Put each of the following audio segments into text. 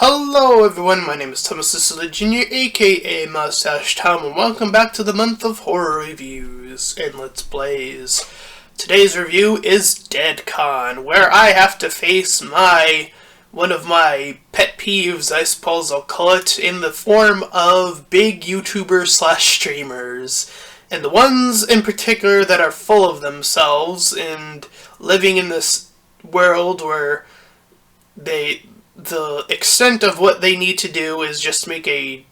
Hello everyone, my name is Thomas Jr., aka Mustached Tom, and welcome back to the month of horror reviews and Let's Plays. Today's review is Deadcon, where I have to face one of my pet peeves, I suppose I'll call it, in the form of big YouTubers slash streamers. And the ones in particular that are full of themselves and living in this world where the extent of what they need to do is just make a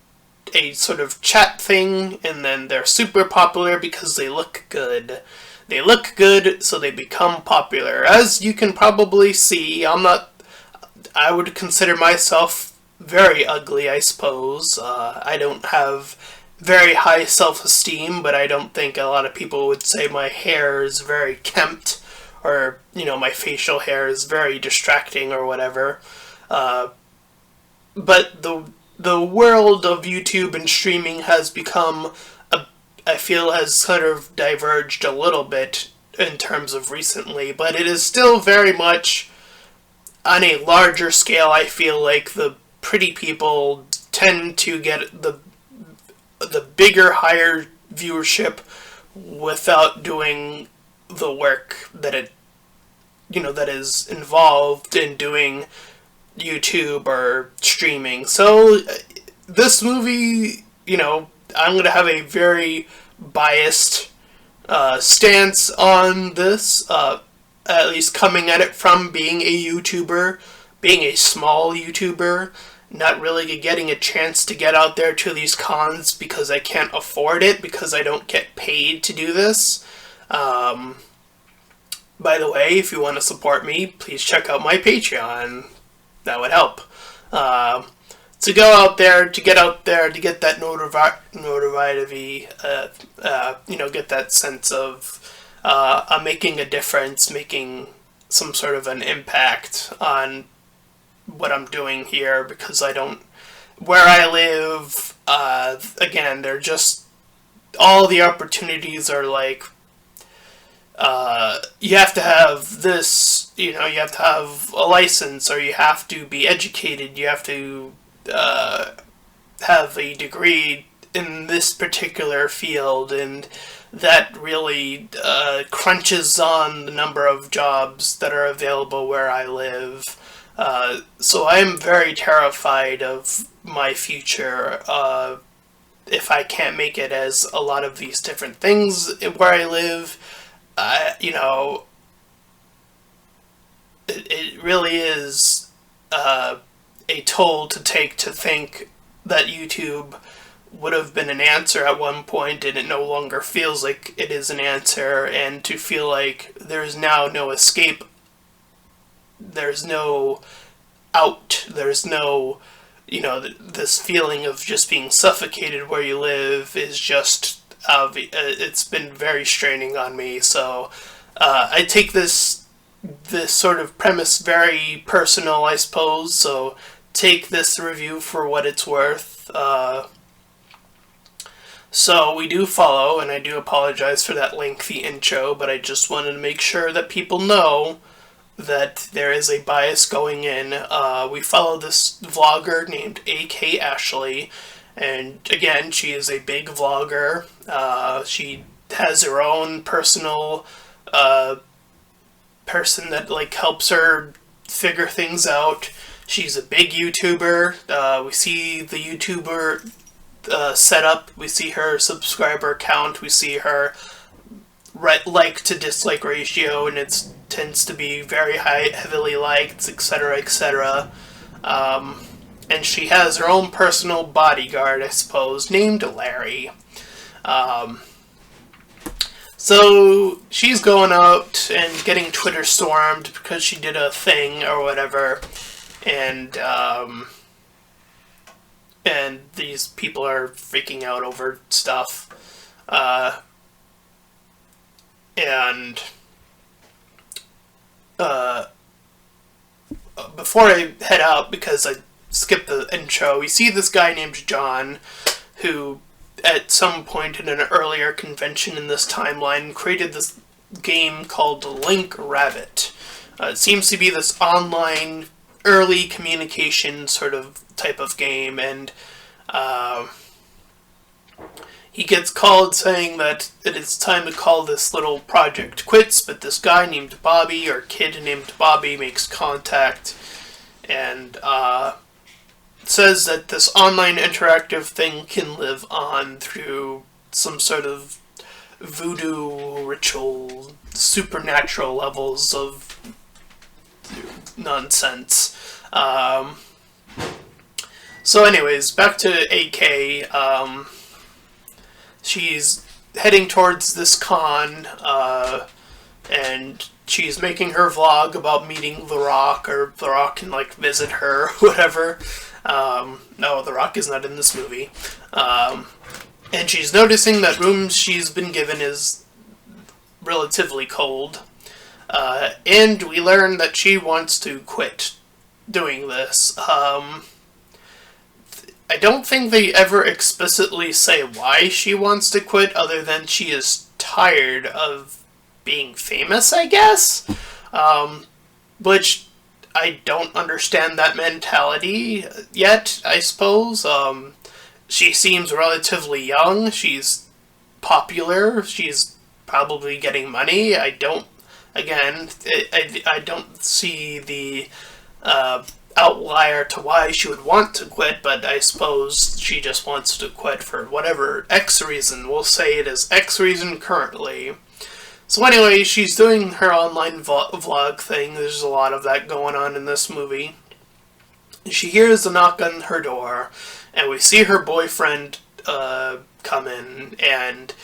sort of chat thing, and then they're super popular because they look good. They look good, so they become popular. As you can probably see, I would consider myself very ugly, I suppose. I don't have very high self-esteem, but I don't think a lot of people would say my hair is very kempt, or, my facial hair is very distracting or whatever. But the world of YouTube and streaming has become, I feel, has kind of diverged a little bit in terms of recently, but it is still very much on a larger scale. I feel like the pretty people tend to get the bigger, higher viewership without doing the work that that is involved in doing YouTube or streaming. So this movie, I'm going to have a very biased stance on this, at least coming at it from being a YouTuber, being a small YouTuber, not really getting a chance to get out there to these cons because I can't afford it, because I don't get paid to do this. By the way, if you want to support me, please check out my Patreon. That would help. To get out there, to get that notoriety, get that sense of I'm making a difference, making some sort of an impact on what I'm doing here, because where I live, again, they're just, all the opportunities are like, you have to have this, you have to have a license, or you have to be educated, you have to have a degree in this particular field, and that really crunches on the number of jobs that are available where I live. So I'm very terrified of my future if I can't make it, as a lot of these different things where I live. It really is a toll to take, to think that YouTube would have been an answer at one point, and it no longer feels like it is an answer, and to feel like there's now no escape, there's no out, there's no, this feeling of just being suffocated where you live is just, it's been very straining on me. So I take this sort of premise very personal, I suppose, so take this review for what it's worth. So we do follow, and I do apologize for that lengthy intro, but I just wanted to make sure that people know that there is a bias going in. We follow this vlogger named AK Ashley, and again, she is a big vlogger. She has her own personal person that helps her figure things out. She's a big YouTuber. We see the YouTuber setup. We see her subscriber count. We see her like to dislike ratio, and it tends to be very high, heavily liked, etc., etc. And she has her own personal bodyguard, I suppose, named Larry. So she's going out and getting Twitter stormed because she did a thing or whatever, and these people are freaking out over stuff. Before I head out, because I skipped the intro, we see this guy named John, who at some point in an earlier convention in this timeline created this game called Link Rabbit. It seems to be this online early communication sort of type of game, and he gets called saying that it is time to call this little project quits, but this guy named Bobby, or kid named Bobby, makes contact and says that this online interactive thing can live on through some sort of voodoo ritual, supernatural levels of nonsense. So anyways, back to AK. She's heading towards this con, and she's making her vlog about meeting The Rock, or The Rock can, like, visit her, whatever. No, The Rock is not in this movie. And she's noticing that room she's been given is relatively cold. And we learn that she wants to quit doing this. I don't think they ever explicitly say why she wants to quit, other than she is tired of being famous, I guess? Which I don't understand that mentality yet, I suppose. She seems relatively young, she's popular, she's probably getting money. I don't see the outlier to why she would want to quit, but I suppose she just wants to quit for whatever X reason. We'll say it is X reason currently. So anyway, she's doing her online vlog thing. There's a lot of that going on in this movie. She hears a knock on her door, and we see her boyfriend come in, and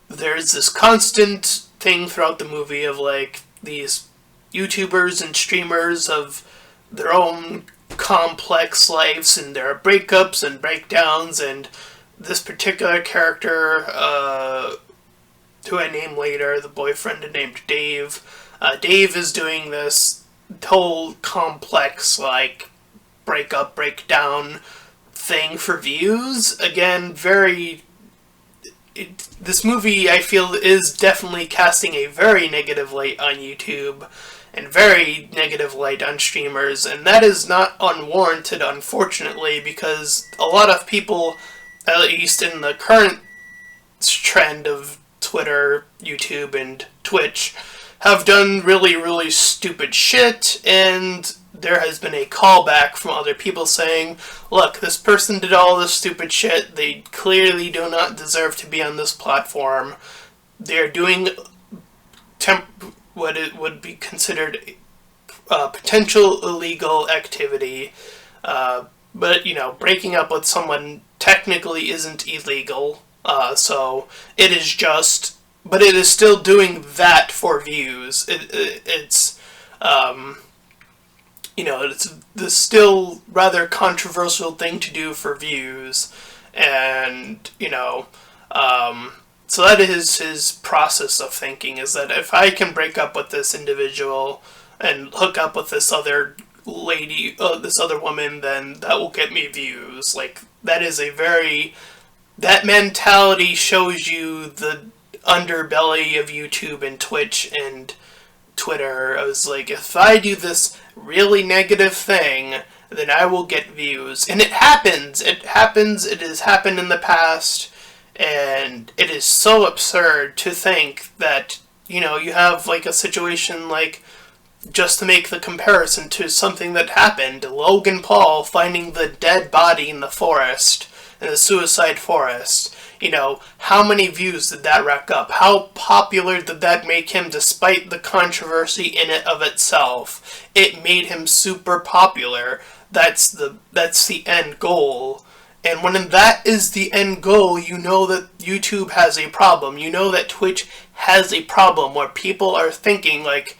there's this constant thing throughout the movie of, like, these YouTubers and streamers of their own complex lives, and their breakups and breakdowns, and this particular character, who I name later, the boyfriend named Dave. Dave is doing this whole complex, like, breakup, breakdown thing for views. Again, this movie, I feel, is definitely casting a very negative light on YouTube, and very negative light on streamers, and that is not unwarranted, unfortunately, because a lot of people, at least in the current trend of Twitter, YouTube, and Twitch, have done really, really stupid shit, and there has been a callback from other people saying, look, this person did all this stupid shit, they clearly do not deserve to be on this platform, they're doing what it would be considered potential illegal activity, but, you know, breaking up with someone technically isn't illegal, so it is just, but it is still doing that for views. It's you know, it's the still rather controversial thing to do for views, and, you know, so that is his process of thinking, is that if I can break up with this individual and hook up with this other lady, this other woman, then that will get me views. Like, that is that mentality shows you the underbelly of YouTube and Twitch and Twitter. I was like, if I do this really negative thing, then I will get views. And it happens. It has happened in the past. And it is so absurd to think that, you know, you have, like, a situation like, just to make the comparison to something that happened, Logan Paul finding the dead body in the forest, in the suicide forest. You know, how many views did that rack up? How popular did that make him despite the controversy in it of itself? It made him super popular. That's the end goal. And when that is the end goal, you know that YouTube has a problem. You know that Twitch has a problem where people are thinking, like,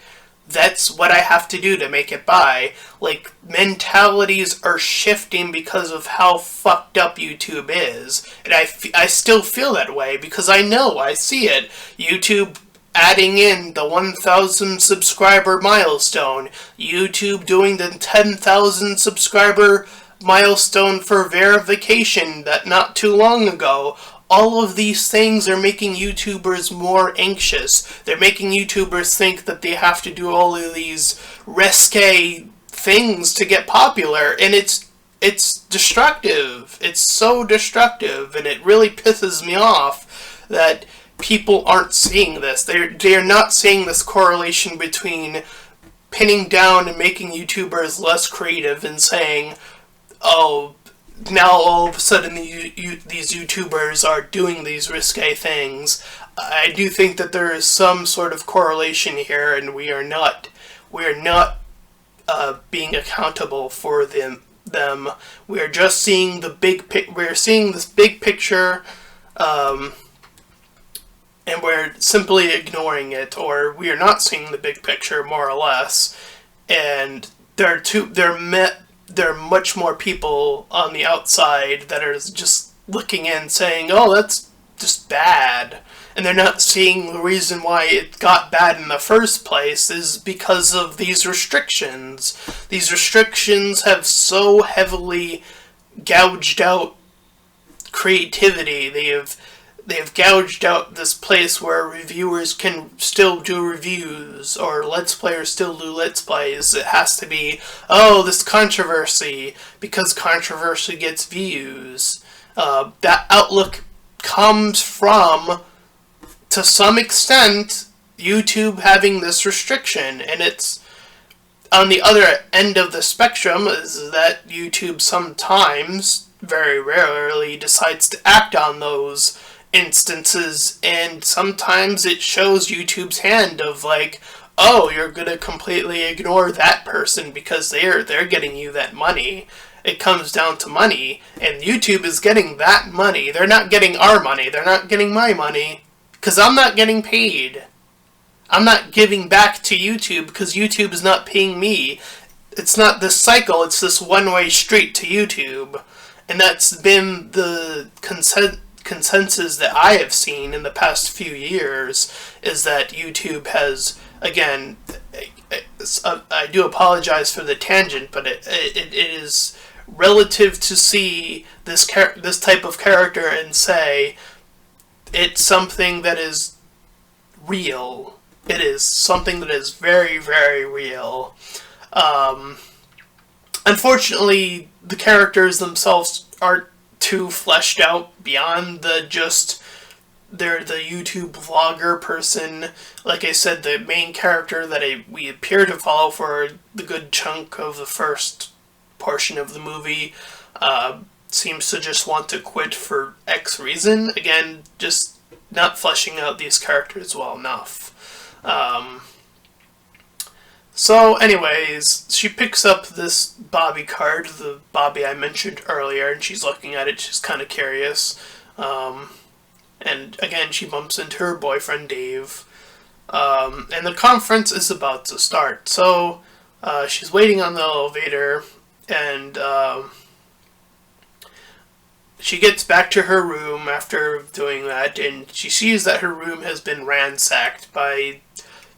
that's what I have to do to make it by. Like, mentalities are shifting because of how fucked up YouTube is. And I still feel that way because I see it. YouTube adding in the 1,000 subscriber milestone. YouTube doing the 10,000 subscriber milestone for verification that not too long ago. All of these things are making YouTubers more anxious. They're making YouTubers think that they have to do all of these risque things to get popular, and it's destructive. It's so destructive, and it really pisses me off that people aren't seeing this. They're not seeing this correlation between pinning down and making YouTubers less creative and saying, oh, now all of a sudden these YouTubers are doing these risque things. I do think that there is some sort of correlation here, and we are not being accountable for them. We are just seeing we're seeing this big picture, and we're simply ignoring it, or we are not seeing the big picture, more or less. And there are much more people on the outside that are just looking in, saying, "Oh, that's just bad." And they're not seeing the reason why it got bad in the first place is because of these restrictions. These restrictions have so heavily gouged out creativity. They have gouged out this place where reviewers can still do reviews, or Let's Players still do Let's Plays. It has to be, oh, this controversy, because controversy gets views. That outlook comes from, to some extent, YouTube having this restriction, and it's on the other end of the spectrum is that YouTube sometimes, very rarely, decides to act on those instances, and sometimes it shows YouTube's hand of like, oh, you're gonna completely ignore that person because they're getting you that money. It comes down to money, and YouTube is getting that money. They're not getting our money. They're not getting my money. Because I'm not getting paid. I'm not giving back to YouTube because YouTube is not paying me. It's not this cycle, it's this one-way street to YouTube. And that's been the consensus that I have seen in the past few years, is that YouTube has, again, I do apologize for the tangent, but it is relative to see this type of character and say, it's something that is real. It is something that is very, very real. Unfortunately, the characters themselves aren't too fleshed out beyond they're the YouTube vlogger person. Like I said, the main character that we appear to follow for the good chunk of the first portion of the movie seems to just want to quit for X reason. Again, just not fleshing out these characters well enough. So anyways, she picks up this Bobby card, the Bobby I mentioned earlier, and she's looking at it, she's kind of curious. And again, she bumps into her boyfriend, Dave. And the conference is about to start. So she's waiting on the elevator, and she gets back to her room after doing that, and she sees that her room has been ransacked by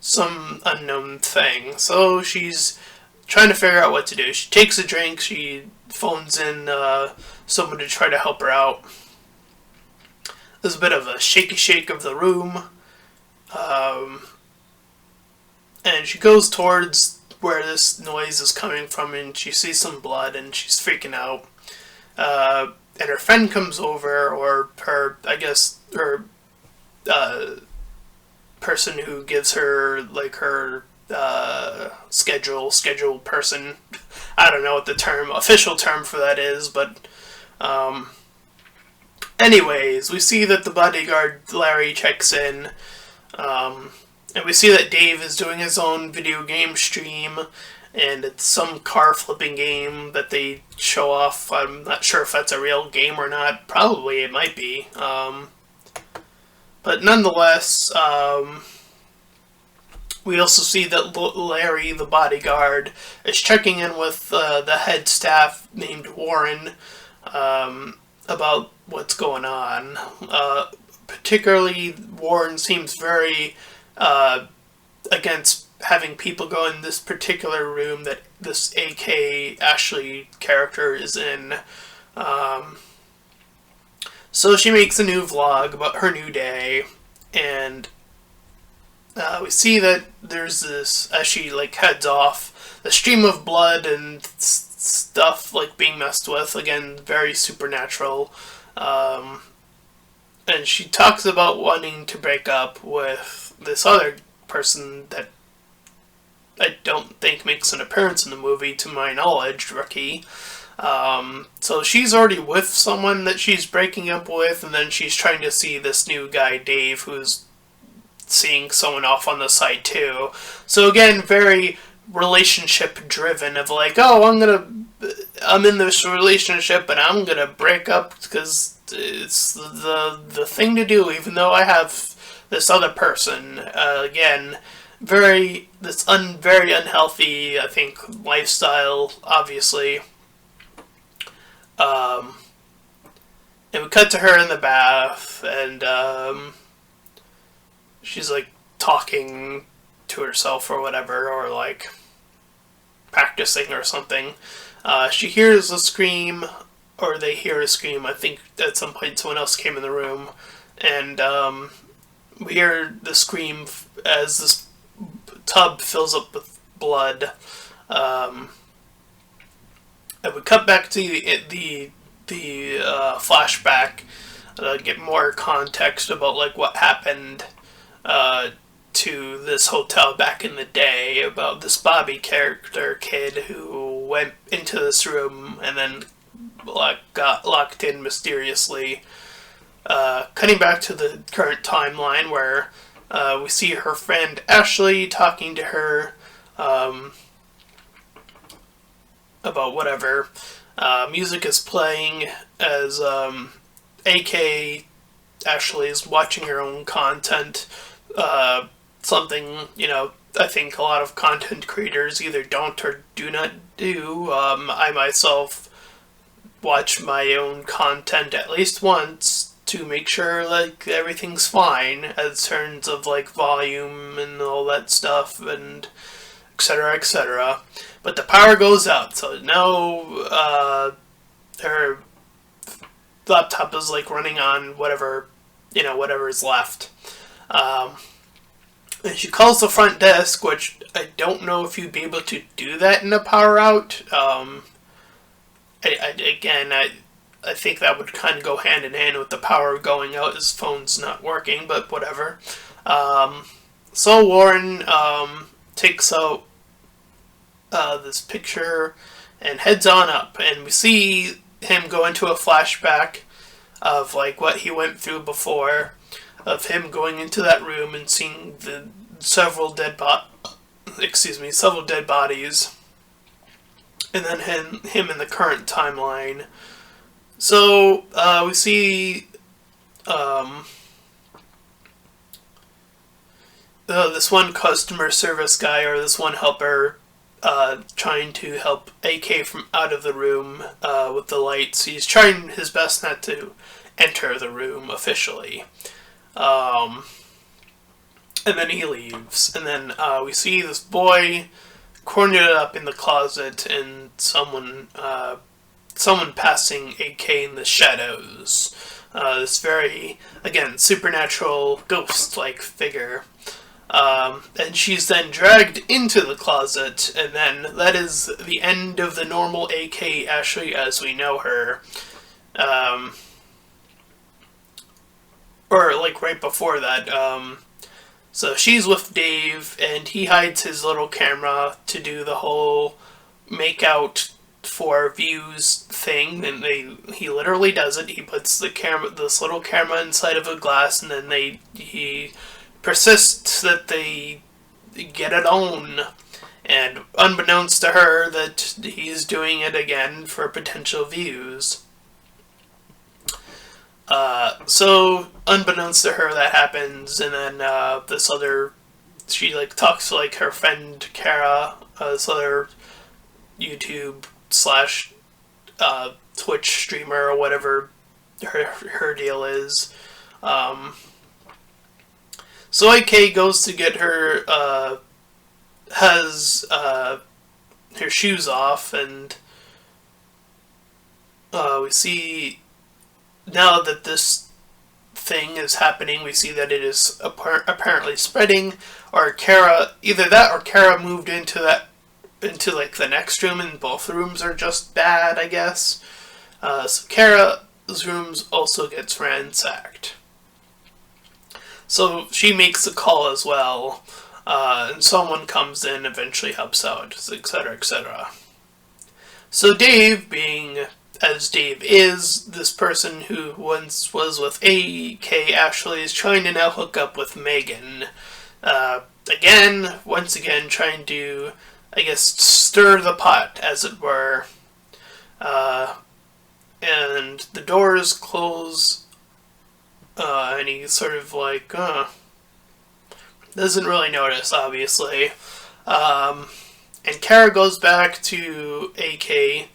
some unknown thing. So she's trying to figure out what to do. She takes a drink, she phones in someone to try to help her out. There's a bit of a shaky shake of the room. And she goes towards where this noise is coming from, and she sees some blood, and she's freaking out. And her friend comes over, or her person who gives her, like, her schedule person. I don't know what the official term for that is, but anyways, we see that the bodyguard Larry checks in, and we see that Dave is doing his own video game stream, and it's some car flipping game that they show off. I'm not sure if that's a real game or not. Probably it might be. But nonetheless, we also see that Larry, the bodyguard, is checking in with the head staff named Warren about what's going on. Particularly, Warren seems very against having people go in this particular room that this AK Ashley character is in. So she makes a new vlog about her new day, and we see that there's this, as she heads off, the stream of blood and stuff like being messed with. Again, very supernatural. And she talks about wanting to break up with this other person that I don't think makes an appearance in the movie, to my knowledge, Rookie. So she's already with someone that she's breaking up with, and then she's trying to see this new guy, Dave, who's seeing someone off on the side too. So again, very relationship driven of like, oh, I'm in this relationship and I'm gonna break up because it's the thing to do, even though I have this other person. Again, very unhealthy, I think, lifestyle, obviously. And we cut to her in the bath, and she's like talking to herself or whatever, or like practicing or something. She hears a scream, or they hear a scream. I think at some point someone else came in the room, and we hear the scream as this tub fills up with blood. And we cut back to the flashback, get more context about like what happened to this hotel back in the day, about this Bobby character kid who went into this room and then got locked in mysteriously. Cutting back to the current timeline where we see her friend Ashley talking to her about whatever. Music is playing as AK Ashley is watching her own content. Something, I think a lot of content creators either don't or do not do. I myself watch my own content at least once to make sure like everything's fine in terms of like volume and all that stuff and etc. etc. But the power goes out, so now her laptop is like running on whatever is left. And she calls the front desk, which I don't know if you'd be able to do that in a power out. I think that would kind of go hand in hand with the power going out. His phone's not working, but whatever. So Warren takes out this picture and heads on up, and we see him go into a flashback of like what he went through before, of him going into that room and seeing the several dead bodies, and then him in the current timeline. So we see this one customer service guy, or this one helper, trying to help AK from out of the room with the lights. He's trying his best not to enter the room officially. And then he leaves. And then we see this boy cornered up in the closet and someone passing AK in the shadows. This very, again, supernatural ghost-like figure. And she's then dragged into the closet, and then that is the end of the normal AK Ashley as we know her. Or, like, right before that. So she's with Dave, and he hides his little camera to do the whole make-out for views thing, and he literally does it. He puts this little camera inside of a glass, and then he persists that they get it on, and unbeknownst to her that he's doing it again for potential views. So unbeknownst to her that happens, and then she like talks to like her friend Kara, this other YouTube / Twitch streamer or whatever her deal is. So AK goes to get her, has her shoes off, and we see, now that this thing is happening, we see that it is apparently spreading, or Kara, either that or Kara moved into that into like the next room, and both rooms are just bad, I guess. So Kara's rooms also gets ransacked. So she makes a call as well, and someone comes in, eventually helps out, etc., etc. So Dave, being as Dave is, this person who once was with A.K. Ashley, is trying to now hook up with Megan. Once again, trying to, I guess, stir the pot, as it were. And the doors close, and he's sort of like, doesn't really notice, obviously. And Kara goes back to AK.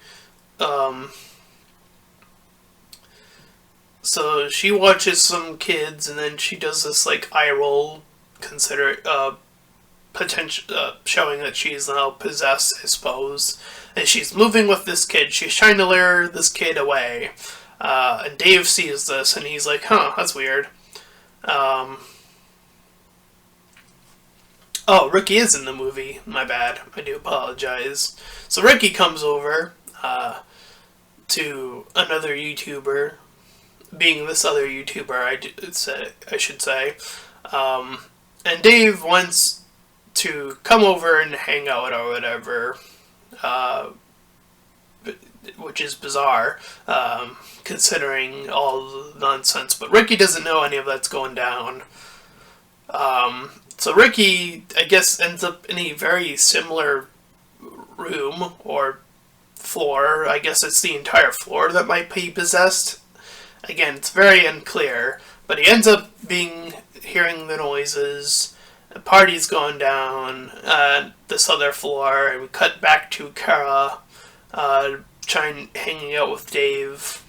So she watches some kids, and then she does this like eye roll, showing that she's now possessed, I suppose. And she's moving with this kid. She's trying to lure this kid away. And Dave sees this, and he's like, "Huh, that's weird." Oh, Ricky is in the movie. My bad. I do apologize. So Ricky comes over to another YouTuber, being this other YouTuber, I should say. And Dave wants to come over and hang out or whatever, which is bizarre, considering all the nonsense. But Ricky doesn't know any of that's going down. So Ricky, I guess, ends up in a very similar room or floor. I guess it's the entire floor that might be possessed. Again, it's very unclear. But he ends up hearing the noises. The party's going down at this other floor. And we cut back to Kara hanging out with Dave.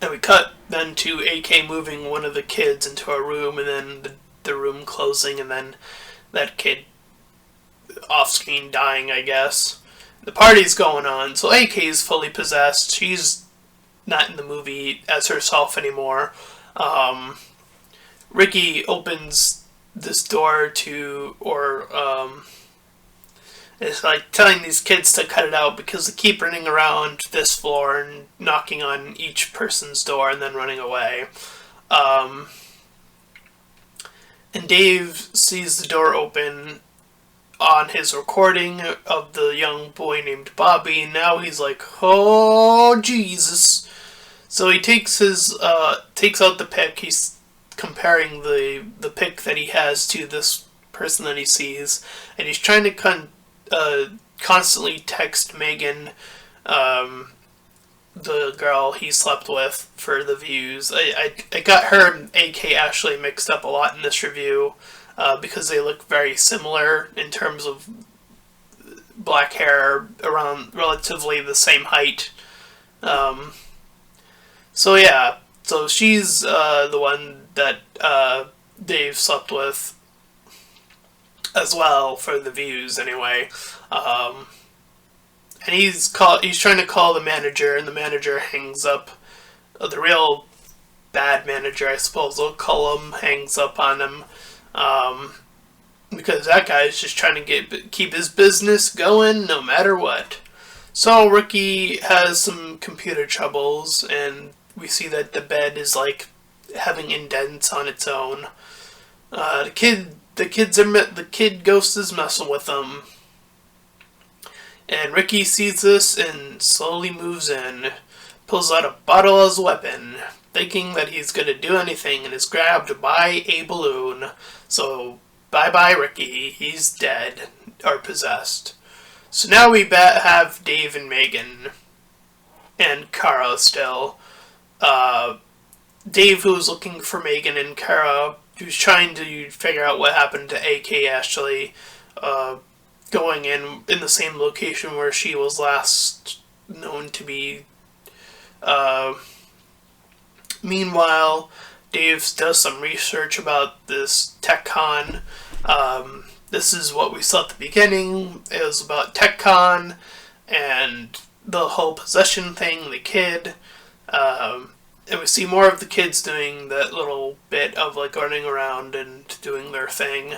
And we cut then to AK moving one of the kids into a room, and then the room closing, and then that kid off-screen dying, I guess. The party's going on, so AK is fully possessed. She's not in the movie as herself anymore. Ricky opens this door it's like telling these kids to cut it out because they keep running around this floor and knocking on each person's door and then running away. And Dave sees the door open on his recording of the young boy named Bobby, and now he's like, "Oh, Jesus." So he takes out the pic. He's comparing the pic that he has to this person that he sees, and he's trying to constantly text Megan, the girl he slept with, for the views. I got her and AK Ashley mixed up a lot in this review, because they look very similar in terms of black hair, around relatively the same height. So yeah, so she's the one that Dave slept with as well, for the views anyway. And he's trying to call the manager, and the manager hangs up. The real bad manager, I suppose they'll call him, hangs up on him. Because that guy's just trying to keep his business going no matter what. So Ricky has some computer troubles, and we see that the bed is like having indents on its own. The kid ghost is messing with him. And Ricky sees this and slowly moves in, pulls out a bottle as a weapon, thinking that he's going to do anything, and is grabbed by a balloon. So, bye-bye Ricky, he's dead, or possessed. So now we have Dave and Megan, and Kara still. Dave, who's looking for Megan, and Kara, who's trying to figure out what happened to AK Ashley, going in the same location where she was last known to be. Meanwhile, Dave does some research about this TechCon. This is what we saw at the beginning. It was about TechCon and the whole possession thing, the kid. And we see more of the kids doing that little bit of like running around and doing their thing.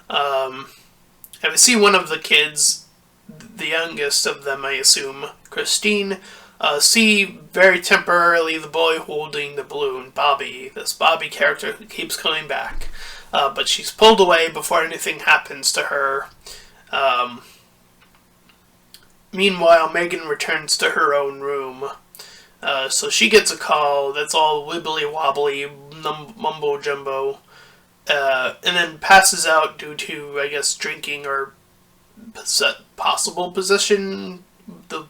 And we see one of the kids the youngest of them, I assume, Christine, see very temporarily the boy holding the balloon, Bobby, this Bobby character who keeps coming back. But she's pulled away before anything happens to her. Meanwhile, Megan returns to her own room. So she gets a call that's all wibbly wobbly, mumbo jumbo, and then passes out due to, I guess, drinking or possible possession, the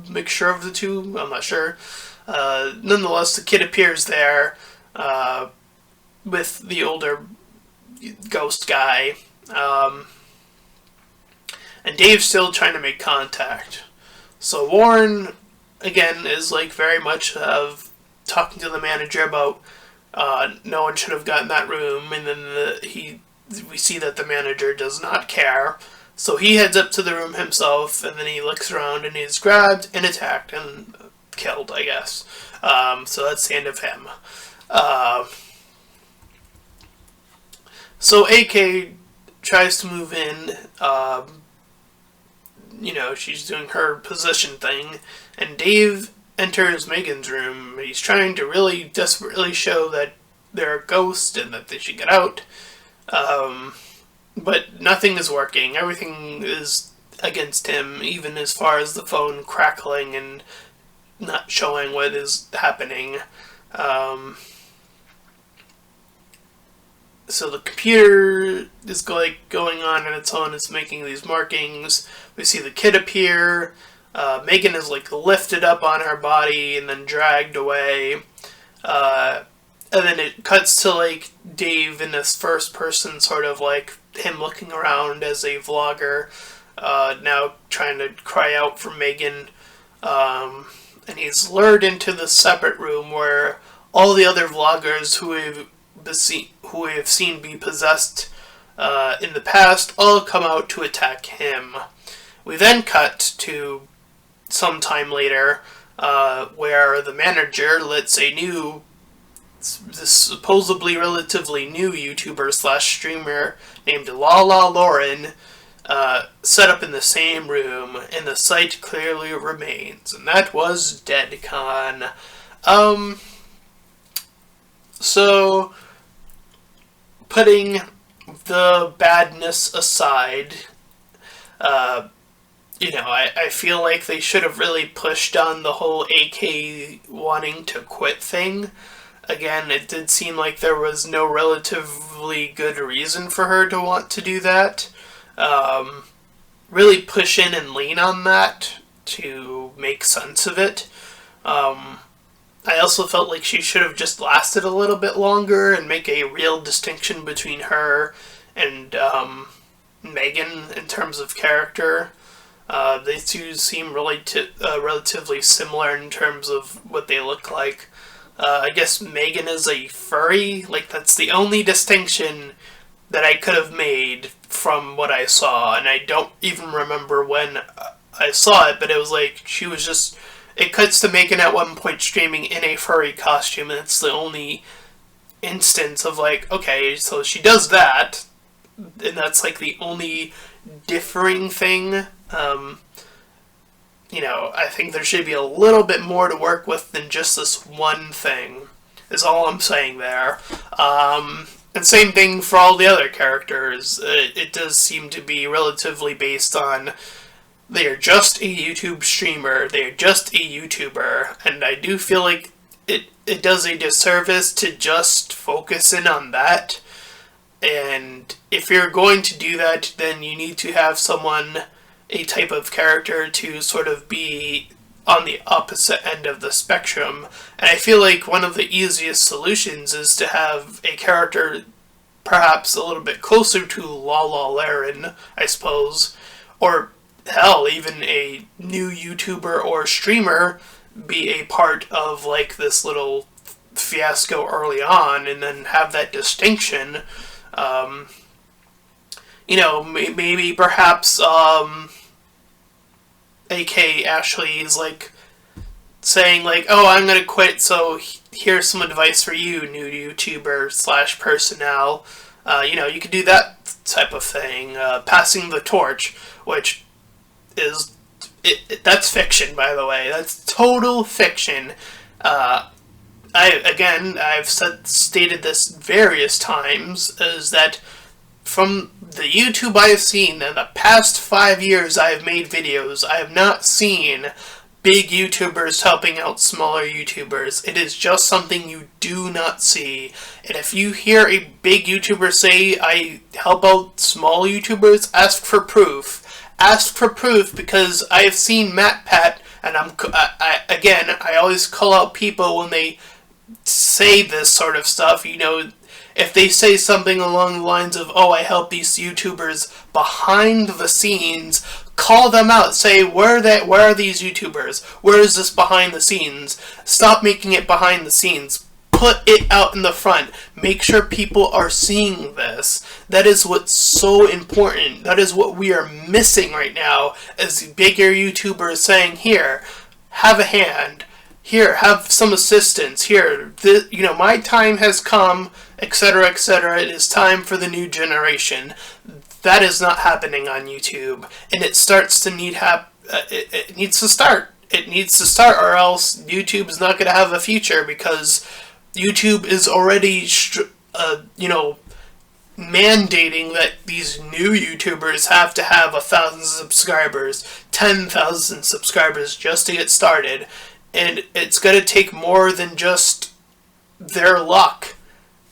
mixture of the two, I'm not sure. Nonetheless, the kid appears there with the older ghost guy, and Dave's still trying to make contact. So Warren, again, is like very much of talking to the manager about no one should have gotten that room, and then we see that the manager does not care. So he heads up to the room himself, and then he looks around and he's grabbed and attacked and killed, I guess. So that's the end of him. So AK tries to move in. She's doing her position thing, and Dave enters Megan's room. He's trying to really desperately show that they're a ghost and that they should get out. But nothing is working. Everything is against him, even as far as the phone crackling and not showing what is happening. So the computer is going on its own. It's making these markings. We see the kid appear. Megan is lifted up on her body and then dragged away. And then it cuts to Dave in this first person, sort of him looking around as a vlogger, now trying to cry out for Megan. And he's lured into this separate room where all the other vloggers who we have seen be possessed in the past all come out to attack him. We then cut to some time later where the manager lets this supposedly relatively new YouTuber / streamer named Lala Lauren set up in the same room, and the site clearly remains, and that was Deadcon. So, putting the badness aside, I feel like they should have really pushed on the whole AK wanting to quit thing. Again, it did seem like there was no relatively good reason for her to want to do that. Really push in and lean on that to make sense of it. I also felt like she should have just lasted a little bit longer and make a real distinction between her and Megan in terms of character. They two seem relatively similar in terms of what they look like. I guess Megan is a furry. That's the only distinction that I could have made from what I saw, and I don't even remember when I saw it, but it was she was just... It cuts to Megan at one point streaming in a furry costume, and it's the only instance of okay, so she does that, and that's the only differing thing. I think there should be a little bit more to work with than just this one thing, is all I'm saying there. And same thing for all the other characters. It does seem to be relatively based on they are just a YouTube streamer, they are just a YouTuber, and I do feel like it does a disservice to just focus in on that. And if you're going to do that, then you need to have a type of character to sort of be on the opposite end of the spectrum. And I feel like one of the easiest solutions is to have a character perhaps a little bit closer to Lala Lauren, I suppose, or hell, even a new YouTuber or streamer be a part of this little fiasco early on, and then have that distinction. Maybe perhaps AK Ashley is saying oh, I'm gonna quit, so here's some advice for you, new YouTuber / personnel. You could do that type of thing, passing the torch, which that's fiction, by the way. That's total fiction. I've stated this various times, is that from the YouTube I have seen in the past 5 years I have made videos, I have not seen big YouTubers helping out smaller YouTubers. It is just something you do not see. And if you hear a big YouTuber say, I help out small YouTubers, ask for proof. Ask for proof, because I have seen MatPat, and I always call out people when they say this sort of stuff. You know, if they say something along the lines of, oh, I help these YouTubers behind the scenes, call them out. Say, where are these YouTubers? Where is this behind the scenes? Stop making it behind the scenes. Put it out in the front. Make sure people are seeing this. That is what's so important. That is what we are missing right now, as bigger YouTubers saying, here, have a hand. Here, have some assistance. Here, my time has come, etc., etc. It is time for the new generation. That is not happening on YouTube, and it starts to it needs to start. It needs to start, or else YouTube is not going to have a future, because YouTube is already, mandating that these new YouTubers have to have 1,000 subscribers, 10,000 subscribers just to get started. And it's going to take more than just their luck.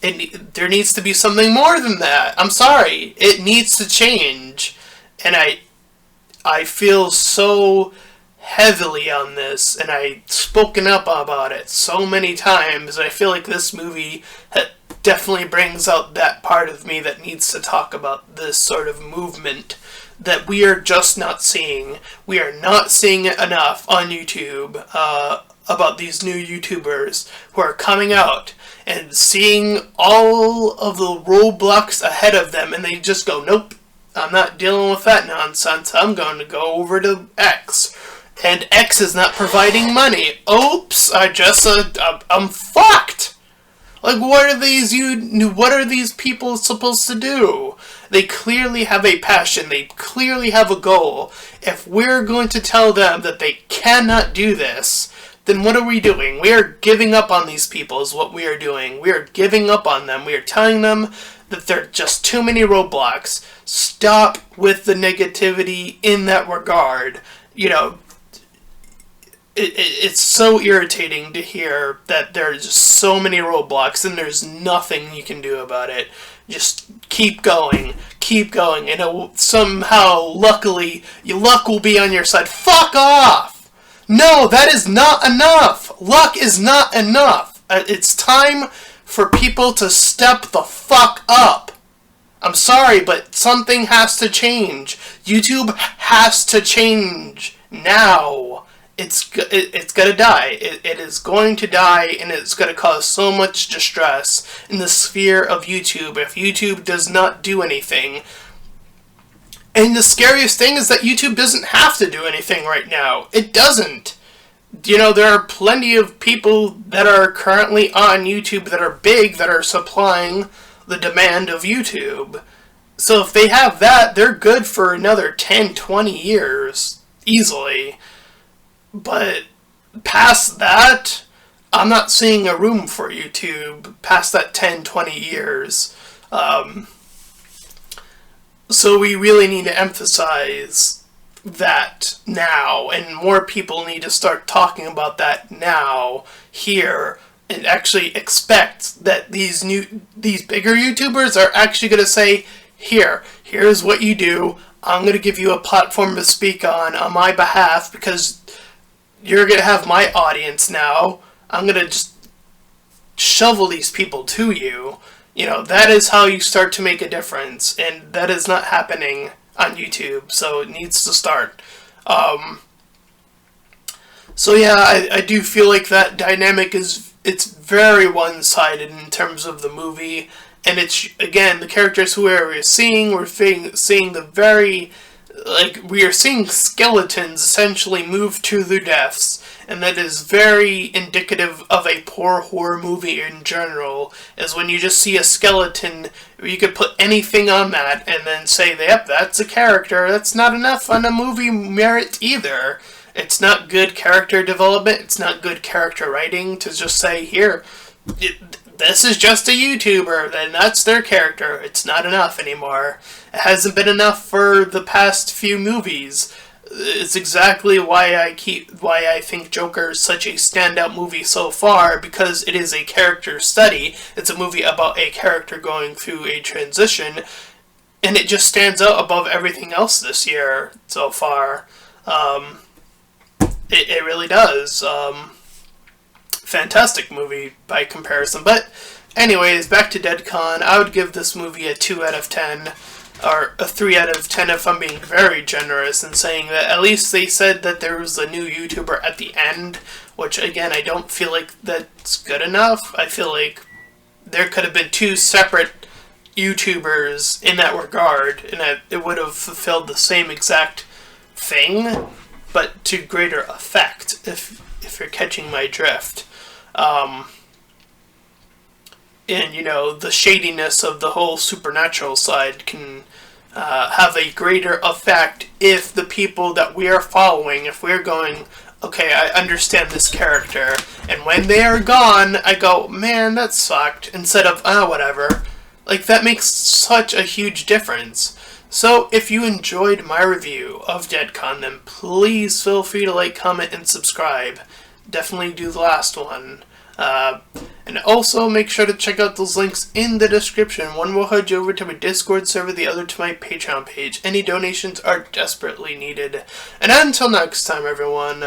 There needs to be something more than that. I'm sorry. It needs to change. And I feel so heavily on this, and I've spoken up about it so many times. I feel like this movie definitely brings out that part of me that needs to talk about this sort of movement that we are just not seeing. We are not seeing it enough on YouTube about these new YouTubers who are coming out and seeing all of the roadblocks ahead of them, and they just go, nope, I'm not dealing with that nonsense. I'm going to go over to X. And X is not providing money. Oops, I'm fucked. Like, what are these people supposed to do? They clearly have a passion. They clearly have a goal. If we're going to tell them that they cannot do this, then what are we doing? We are giving up on these people is what we are doing. We are giving up on them. We are telling them that there are just too many roadblocks. Stop with the negativity in that regard. It's so irritating to hear that there's just so many roadblocks and there's nothing you can do about it. Just keep going, and it will somehow, luckily, your luck will be on your side. Fuck off! No, that is not enough! Luck is not enough! It's time for people to step the fuck up! I'm sorry, but something has to change. YouTube has to change now. It's gonna die. It is going to die, and it's gonna cause so much distress in the sphere of YouTube if YouTube does not do anything. And the scariest thing is that YouTube doesn't have to do anything right now. It doesn't. There are plenty of people that are currently on YouTube that are big, that are supplying the demand of YouTube. So if they have that, they're good for another 10, 20 years, easily. But past that, I'm not seeing a room for YouTube past that 10, 20 years. So we really need to emphasize that now, and more people need to start talking about that now, here, and actually expect that these bigger YouTubers are actually going to say, here's what you do. I'm going to give you a platform to speak on my behalf, because you're going to have my audience now. I'm going to just shovel these people to you. That is how you start to make a difference, and that is not happening on YouTube, so it needs to start. So yeah, I do feel like that dynamic it's very one-sided in terms of the movie, and it's, again, the characters who we're seeing the very, we are seeing skeletons essentially move to their deaths, and that is very indicative of a poor horror movie in general, is when you just see a skeleton, you could put anything on that and then say, yep, that's a character. That's not enough on a movie merit either. It's not good character development, it's not good character writing to just say, here, this is just a YouTuber, and that's their character. It's not enough anymore. It hasn't been enough for the past few movies. It's exactly why I think Joker is such a standout movie so far, because it is a character study. It's a movie about a character going through a transition, and it just stands out above everything else this year so far. It really does. Fantastic movie by comparison. But anyways, back to Deadcon. I would give this movie a 2 out of 10, or a 3 out of 10 if I'm being very generous, and saying that at least they said that there was a new YouTuber at the end, which again, I don't feel like that's good enough. I feel like there could have been 2 separate YouTubers in that regard, and it would have fulfilled the same exact thing, but to greater effect, if you're catching my drift. And, the shadiness of the whole supernatural side can have a greater effect if the people that we are following, if we're going, okay, I understand this character, and when they are gone, I go, man, that sucked, instead of, whatever. Like, that makes such a huge difference. So, if you enjoyed my review of Deadcon, then please feel free to like, comment, and subscribe. Definitely do the last one. And also make sure to check out those links in the description. One will head you over to my Discord server, the other to my Patreon page. Any donations are desperately needed. And until next time, everyone,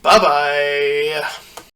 bye-bye.